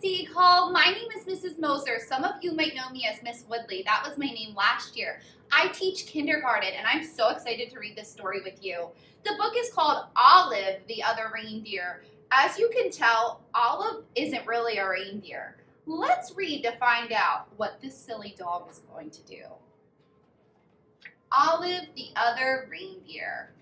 Seed Call. My name is Mrs. Moser. Some of you might know me as Miss Woodley. That was my name last year. I teach kindergarten, and I'm so excited to read this story with you. The book is called Olive, the Other Reindeer. As you can tell, Olive isn't really a reindeer. Let's read to find out what this silly dog is going to do. Olive, the Other Reindeer.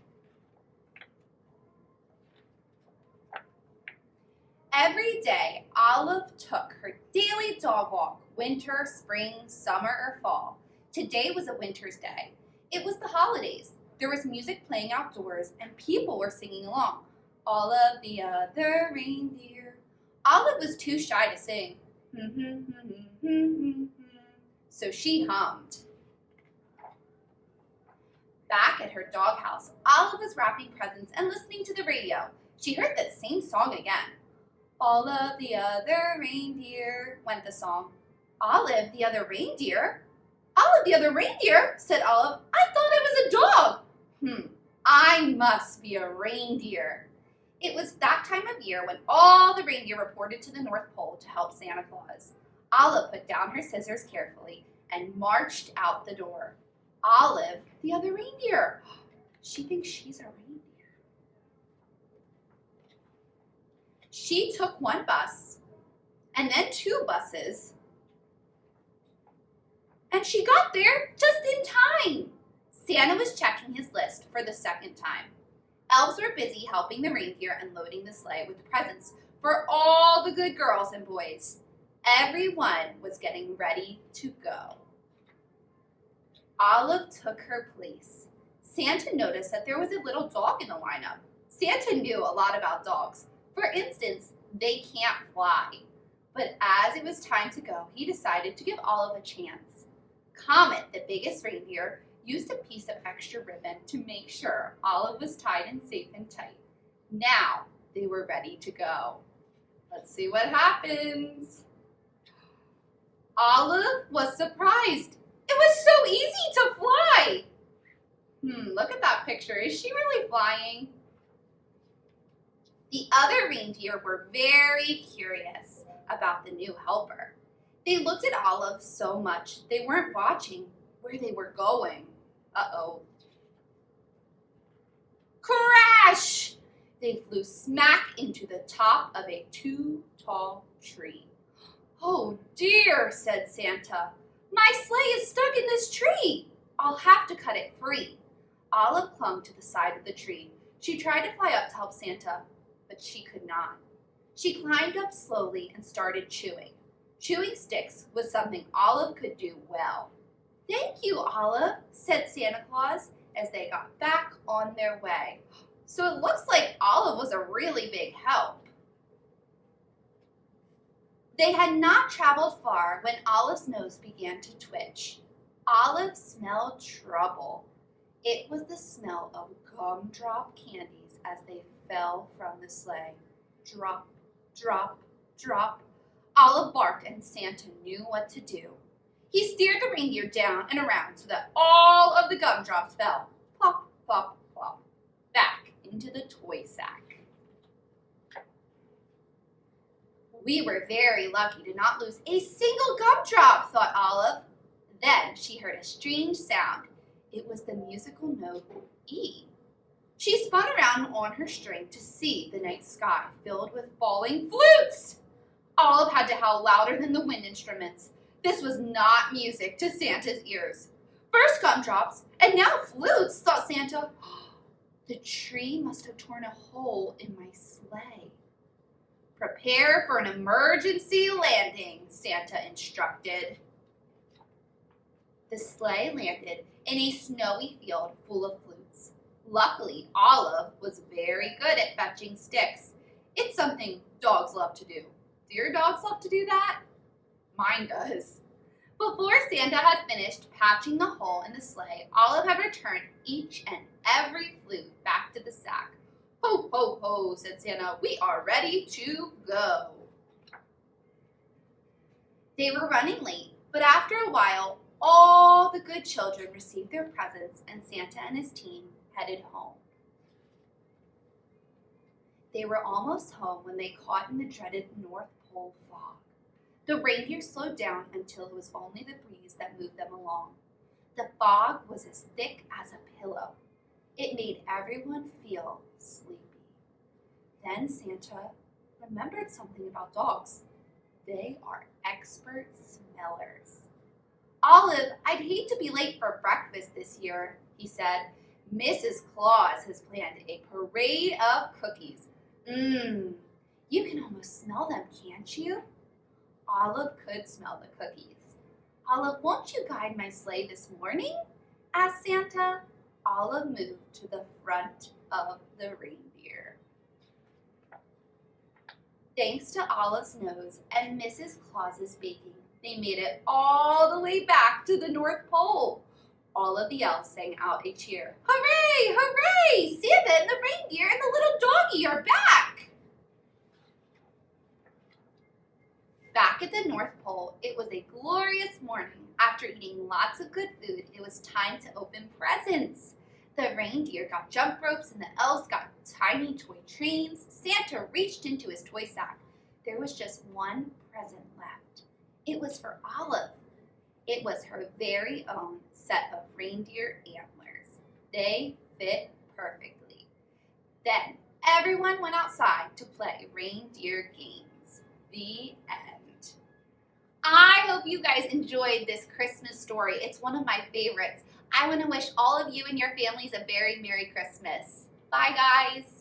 Every day, Olive took her daily dog walk, winter, spring, summer, or fall. Today was a winter's day. It was the holidays. There was music playing outdoors, and people were singing along. Olive, the other reindeer. Olive was too shy to sing. So she hummed. Back at her doghouse, Olive was wrapping presents and listening to the radio. She heard that same song again. Olive, the other reindeer, went the song. Olive, the other reindeer? Olive, the other reindeer, said Olive. I thought I was a dog. I must be a reindeer. It was that time of year when all the reindeer reported to the North Pole to help Santa Claus. Olive put down her scissors carefully and marched out the door. Olive, the other reindeer. She thinks she's a reindeer. She took one bus, and then two buses, and she got there just in time. Santa was checking his list for the second time. Elves were busy helping the reindeer and loading the sleigh with presents for all the good girls and boys. Everyone was getting ready to go. Olive took her place. Santa noticed that there was a little dog in the lineup. Santa knew a lot about dogs. For instance, they can't fly. But as it was time to go, he decided to give Olive a chance. Comet, the biggest reindeer, used a piece of extra ribbon to make sure Olive was tied in safe and tight. Now they were ready to go. Let's see what happens. Olive was surprised. It was so easy to fly. Look at that picture. Is she really flying? The other reindeer were very curious about the new helper. They looked at Olive so much they weren't watching where they were going. Uh-oh. Crash! They flew smack into the top of a too-tall tree. Oh dear, said Santa. My sleigh is stuck in this tree. I'll have to cut it free. Olive clung to the side of the tree. She tried to fly up to help Santa, but she could not. She climbed up slowly and started chewing. Chewing sticks was something Olive could do well. Thank you, Olive, said Santa Claus as they got back on their way. So it looks like Olive was a really big help. They had not traveled far when Olive's nose began to twitch. Olive smelled trouble. It was the smell of gumdrop candies as they fell from the sleigh. Drop, drop, drop. Olive barked and Santa knew what to do. He steered the reindeer down and around so that all of the gumdrops fell, plop, plop, plop, back into the toy sack. We were very lucky to not lose a single gumdrop, thought Olive. Then she heard a strange sound. It was the musical note E. She spun around on her string to see the night sky filled with falling flutes. Olive had to howl louder than the wind instruments. This was not music to Santa's ears. First gumdrops, and now flutes, thought Santa. The tree must have torn a hole in my sleigh. Prepare for an emergency landing, Santa instructed. The sleigh landed in a snowy field full of flutes. Luckily, Olive was very good at fetching sticks. It's something dogs love to do. Do your dogs love to do that? Mine does. Before Santa had finished patching the hole in the sleigh, Olive had returned each and every flute back to the sack. Ho, ho, ho, said Santa. We are ready to go. They were running late, but after a while, all the good children received their presents and Santa and his team headed home. They were almost home when they caught in the dreaded North whole fog. The reindeer slowed down until it was only the breeze that moved them along. The fog was as thick as a pillow. It made everyone feel sleepy. Then Santa remembered something about dogs. They are expert smellers. Olive, I'd hate to be late for breakfast this year, he said. Mrs. Claus has planned a parade of cookies. You can almost smell them, can't you? Olive could smell the cookies. Olive, won't you guide my sleigh this morning? Asked Santa. Olive moved to the front of the reindeer. Thanks to Olive's nose and Mrs. Claus's baking, they made it all the way back to the North Pole. All of the elves sang out a cheer. Hooray! Hooray! Santa and the reindeer and the little doggy are back! Back at the North Pole, it was a glorious morning. After eating lots of good food, it was time to open presents. The reindeer got jump ropes and the elves got tiny toy trains. Santa reached into his toy sack. There was just one present left. It was for Olive. It was her very own set of reindeer antlers. They fit perfectly. Then everyone went outside to play reindeer games. The end. I hope you guys enjoyed this Christmas story. It's one of my favorites. I want to wish all of you and your families a very Merry Christmas. Bye, guys.